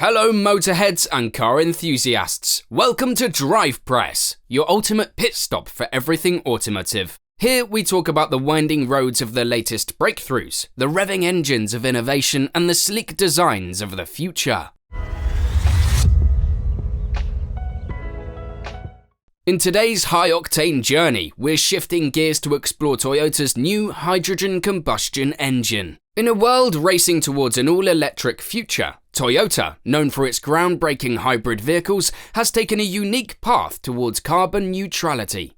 Hello motorheads and car enthusiasts, welcome to Drive Press, your ultimate pit stop for everything automotive. Here we talk about the winding roads of the latest breakthroughs, the revving engines of innovation and the sleek designs of the future. In today's high-octane journey, we're shifting gears to explore Toyota's new hydrogen combustion engine. In a world racing towards an all-electric future, Toyota, known for its groundbreaking hybrid vehicles, has taken a unique path towards carbon neutrality.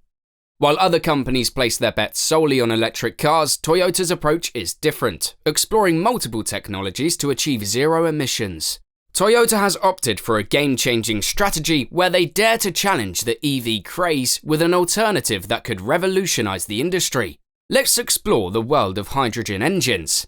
While other companies place their bets solely on electric cars, Toyota's approach is different, exploring multiple technologies to achieve zero emissions. Toyota has opted for a game-changing strategy where they dare to challenge the EV craze with an alternative that could revolutionize the industry. Let's explore the world of hydrogen engines.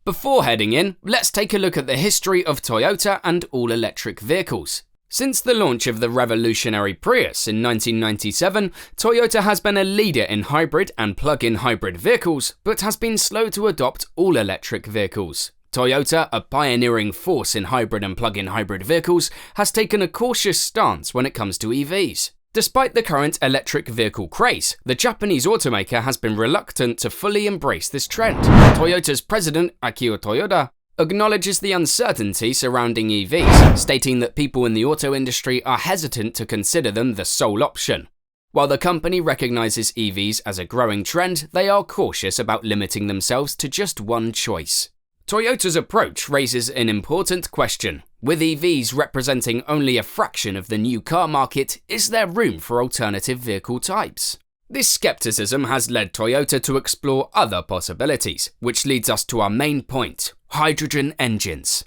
Before heading in, let's take a look at the history of Toyota and all-electric vehicles. Since the launch of the revolutionary Prius in 1997, Toyota has been a leader in hybrid and plug-in hybrid vehicles, but has been slow to adopt all-electric vehicles. Toyota, a pioneering force in hybrid and plug-in hybrid vehicles, has taken a cautious stance when it comes to EVs. Despite the current electric vehicle craze, the Japanese automaker has been reluctant to fully embrace this trend. Toyota's president, Akio Toyoda, acknowledges the uncertainty surrounding EVs, stating that people in the auto industry are hesitant to consider them the sole option. While the company recognizes EVs as a growing trend, they are cautious about limiting themselves to just one choice. Toyota's approach raises an important question. With EVs representing only a fraction of the new car market, is there room for alternative vehicle types? This skepticism has led Toyota to explore other possibilities, which leads us to our main point: hydrogen engines.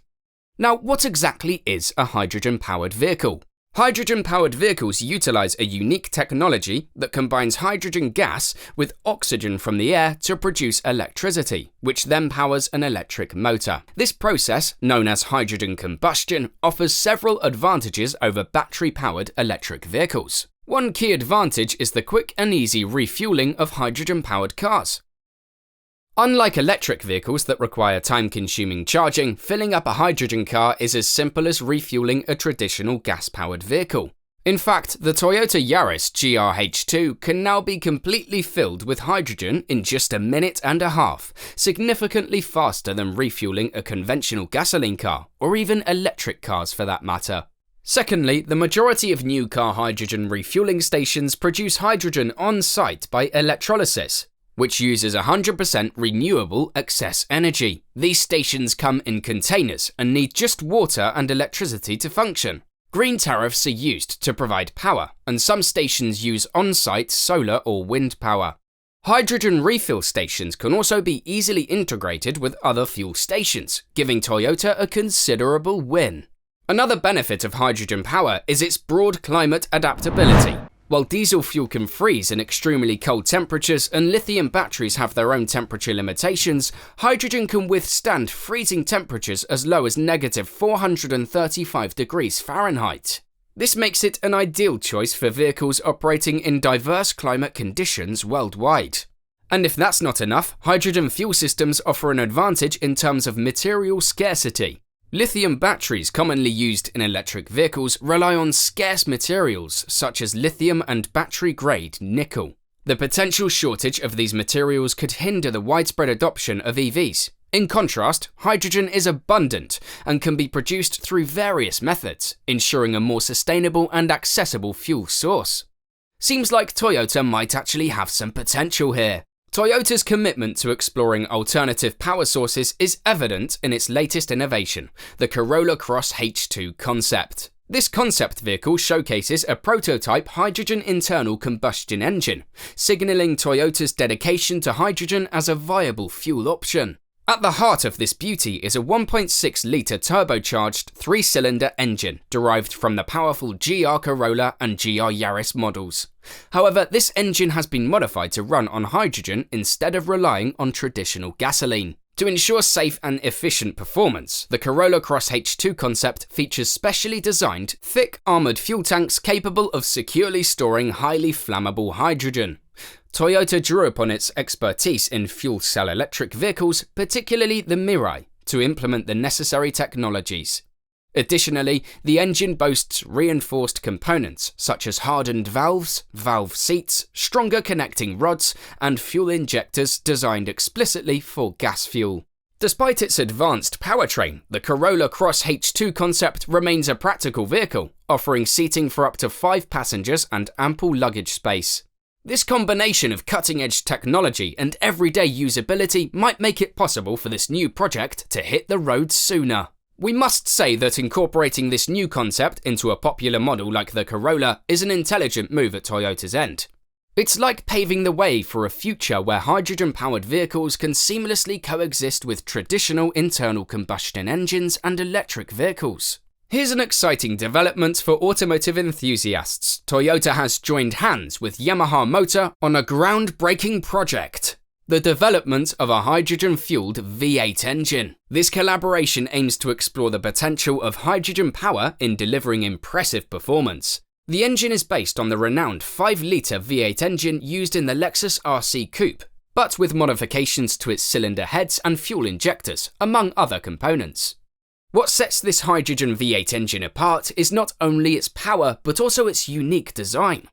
Now, what exactly is a hydrogen-powered vehicle? Hydrogen-powered vehicles utilize a unique technology that combines hydrogen gas with oxygen from the air to produce electricity, which then powers an electric motor. This process, known as hydrogen combustion, offers several advantages over battery-powered electric vehicles. One key advantage is the quick and easy refueling of hydrogen-powered cars. Unlike electric vehicles that require time-consuming charging, filling up a hydrogen car is as simple as refueling a traditional gas-powered vehicle. In fact, the Toyota Yaris GR-H2 can now be completely filled with hydrogen in just a minute and a half, significantly faster than refueling a conventional gasoline car, or even electric cars for that matter. Secondly, the majority of new car hydrogen refueling stations produce hydrogen on-site by electrolysis, which uses 100% renewable excess energy. These stations come in containers and need just water and electricity to function. Green tariffs are used to provide power, and some stations use on-site solar or wind power. Hydrogen refill stations can also be easily integrated with other fuel stations, giving Toyota a considerable win. Another benefit of hydrogen power is its broad climate adaptability. While diesel fuel can freeze in extremely cold temperatures and lithium batteries have their own temperature limitations, hydrogen can withstand freezing temperatures as low as negative 435 degrees Fahrenheit. This makes it an ideal choice for vehicles operating in diverse climate conditions worldwide. And if that's not enough, hydrogen fuel systems offer an advantage in terms of material scarcity. Lithium batteries commonly used in electric vehicles rely on scarce materials such as lithium and battery-grade nickel. The potential shortage of these materials could hinder the widespread adoption of EVs. In contrast, hydrogen is abundant and can be produced through various methods, ensuring a more sustainable and accessible fuel source. Seems like Toyota might actually have some potential here. Toyota's commitment to exploring alternative power sources is evident in its latest innovation, the Corolla Cross H2 concept. This concept vehicle showcases a prototype hydrogen internal combustion engine, signaling Toyota's dedication to hydrogen as a viable fuel option. At the heart of this beauty is a 1.6-litre turbocharged 3-cylinder engine derived from the powerful GR Corolla and GR Yaris models. However, this engine has been modified to run on hydrogen instead of relying on traditional gasoline. To ensure safe and efficient performance, the Corolla Cross H2 concept features specially designed, thick armoured fuel tanks capable of securely storing highly flammable hydrogen. Toyota drew upon its expertise in fuel cell electric vehicles, particularly the Mirai, to implement the necessary technologies. Additionally, the engine boasts reinforced components such as hardened valves, valve seats, stronger connecting rods, and fuel injectors designed explicitly for gas fuel. Despite its advanced powertrain, the Corolla Cross H2 concept remains a practical vehicle, offering seating for up to 5 passengers and ample luggage space. This combination of cutting-edge technology and everyday usability might make it possible for this new project to hit the road sooner. We must say that incorporating this new concept into a popular model like the Corolla is an intelligent move at Toyota's end. It's like paving the way for a future where hydrogen-powered vehicles can seamlessly coexist with traditional internal combustion engines and electric vehicles. Here's an exciting development for automotive enthusiasts. Toyota has joined hands with Yamaha Motor on a groundbreaking project: the development of a hydrogen-fueled V8 engine. This collaboration aims to explore the potential of hydrogen power in delivering impressive performance. The engine is based on the renowned 5-litre V8 engine used in the Lexus RC Coupe, but with modifications to its cylinder heads and fuel injectors, among other components. What sets this hydrogen V8 engine apart is not only its power, but also its unique design.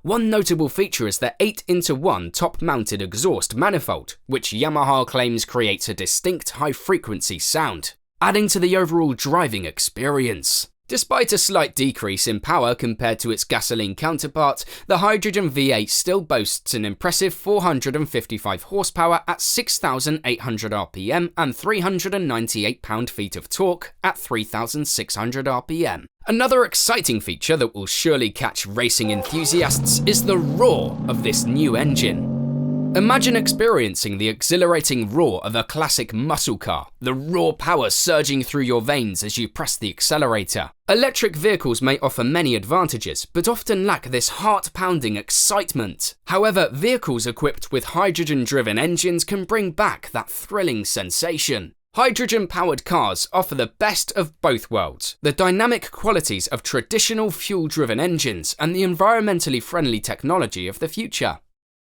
One notable feature is the 8-into-1 top-mounted exhaust manifold, which Yamaha claims creates a distinct high-frequency sound, adding to the overall driving experience. Despite a slight decrease in power compared to its gasoline counterpart, the hydrogen V8 still boasts an impressive 455 horsepower at 6,800 RPM and 398 pound-feet of torque at 3,600 RPM. Another exciting feature that will surely catch racing enthusiasts is the roar of this new engine. Imagine experiencing the exhilarating roar of a classic muscle car, the raw power surging through your veins as you press the accelerator. Electric vehicles may offer many advantages, but often lack this heart-pounding excitement. However, vehicles equipped with hydrogen-driven engines can bring back that thrilling sensation. Hydrogen-powered cars offer the best of both worlds: the dynamic qualities of traditional fuel-driven engines and the environmentally friendly technology of the future.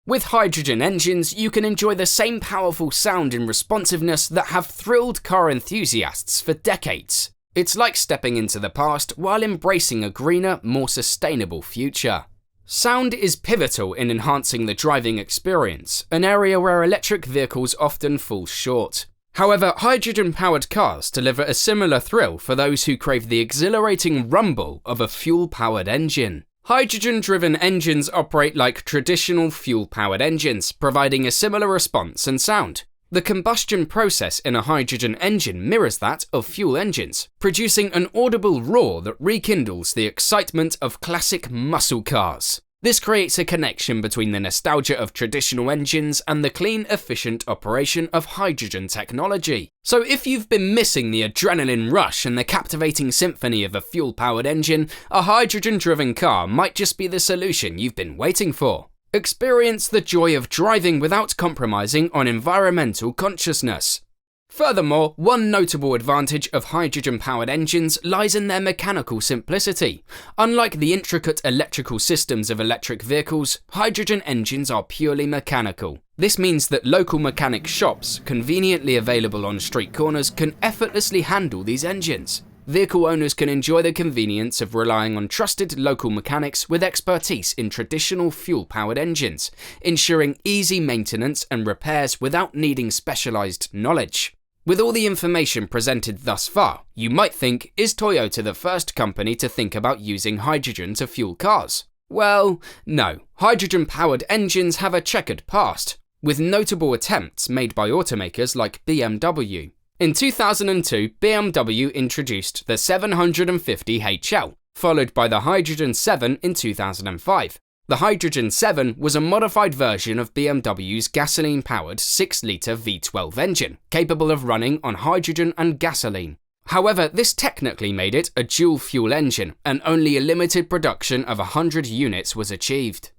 With hydrogen engines, you can enjoy the same powerful sound and responsiveness that have thrilled car enthusiasts for decades. It's like stepping into the past while embracing a greener, more sustainable future. Sound is pivotal in enhancing the driving experience, an area where electric vehicles often fall short. However, hydrogen-powered cars deliver a similar thrill for those who crave the exhilarating rumble of a fuel-powered engine. Hydrogen-driven engines operate like traditional fuel-powered engines, providing a similar response and sound. The combustion process in a hydrogen engine mirrors that of fuel engines, producing an audible roar that rekindles the excitement of classic muscle cars. This creates a connection between the nostalgia of traditional engines and the clean, efficient operation of hydrogen technology. So if you've been missing the adrenaline rush and the captivating symphony of a fuel-powered engine, a hydrogen-driven car might just be the solution you've been waiting for. Experience the joy of driving without compromising on environmental consciousness. Furthermore, one notable advantage of hydrogen-powered engines lies in their mechanical simplicity. Unlike the intricate electrical systems of electric vehicles, hydrogen engines are purely mechanical. This means that local mechanic shops, conveniently available on street corners, can effortlessly handle these engines. Vehicle owners can enjoy the convenience of relying on trusted local mechanics with expertise in traditional fuel-powered engines, ensuring easy maintenance and repairs without needing specialized knowledge. With all the information presented thus far, you might think, is Toyota the first company to think about using hydrogen to fuel cars? Well, no. Hydrogen-powered engines have a checkered past, with notable attempts made by automakers like BMW. In 2002, BMW introduced the 750HL, followed by the Hydrogen 7 in 2005. The Hydrogen 7 was a modified version of BMW's gasoline-powered 6-litre V12 engine, capable of running on hydrogen and gasoline. However, this technically made it a dual-fuel engine, and only a limited production of 100 units was achieved.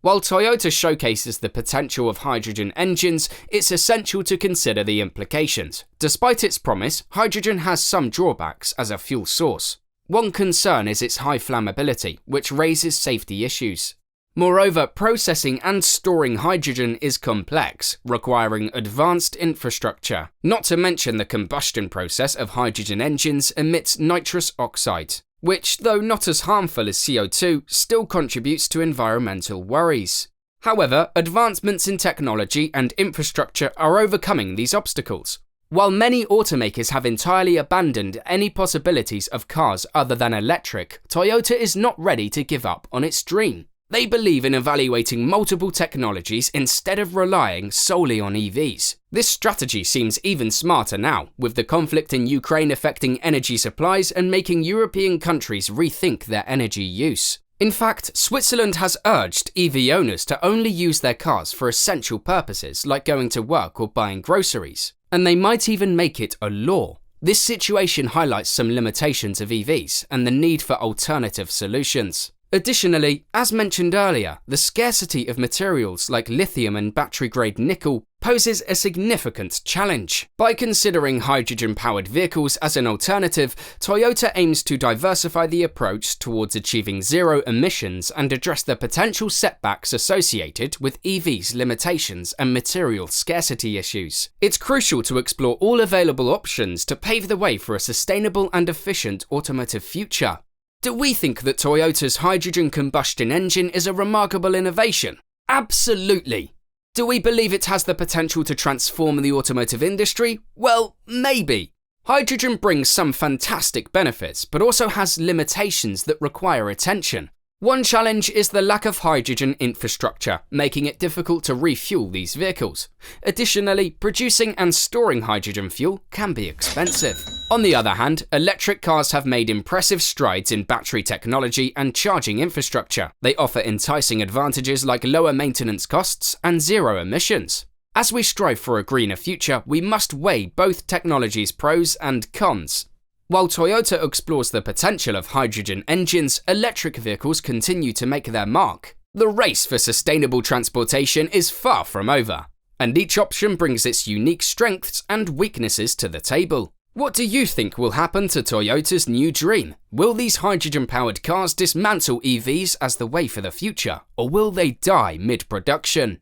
While Toyota showcases the potential of hydrogen engines, it's essential to consider the implications. Despite its promise, hydrogen has some drawbacks as a fuel source. One concern is its high flammability, which raises safety issues. Moreover, processing and storing hydrogen is complex, requiring advanced infrastructure. Not to mention the combustion process of hydrogen engines emits nitrous oxide, which, though not as harmful as CO2, still contributes to environmental worries. However, advancements in technology and infrastructure are overcoming these obstacles. While many automakers have entirely abandoned any possibilities of cars other than electric, Toyota is not ready to give up on its dream. They believe in evaluating multiple technologies instead of relying solely on EVs. This strategy seems even smarter now, with the conflict in Ukraine affecting energy supplies and making European countries rethink their energy use. In fact, Switzerland has urged EV owners to only use their cars for essential purposes like going to work or buying groceries, and they might even make it a law. This situation highlights some limitations of EVs and the need for alternative solutions. Additionally, as mentioned earlier, the scarcity of materials like lithium and battery-grade nickel poses a significant challenge. By considering hydrogen-powered vehicles as an alternative, Toyota aims to diversify the approach towards achieving zero emissions and address the potential setbacks associated with EVs' limitations and material scarcity issues. It's crucial to explore all available options to pave the way for a sustainable and efficient automotive future. Do we think that Toyota's hydrogen combustion engine is a remarkable innovation? Absolutely. Do we believe it has the potential to transform the automotive industry? Well, maybe. Hydrogen brings some fantastic benefits, but also has limitations that require attention. One challenge is the lack of hydrogen infrastructure, making it difficult to refuel these vehicles. Additionally, producing and storing hydrogen fuel can be expensive. On the other hand, electric cars have made impressive strides in battery technology and charging infrastructure. They offer enticing advantages like lower maintenance costs and zero emissions. As we strive for a greener future, we must weigh both technologies' pros and cons. While Toyota explores the potential of hydrogen engines, electric vehicles continue to make their mark. The race for sustainable transportation is far from over, and each option brings its unique strengths and weaknesses to the table. What do you think will happen to Toyota's new dream? Will these hydrogen-powered cars dismantle EVs as the way for the future, or will they die mid-production?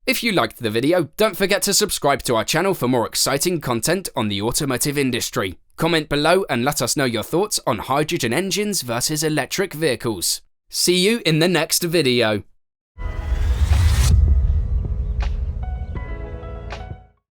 If you liked the video, don't forget to subscribe to our channel for more exciting content on the automotive industry. Comment below and let us know your thoughts on hydrogen engines versus electric vehicles. See you in the next video.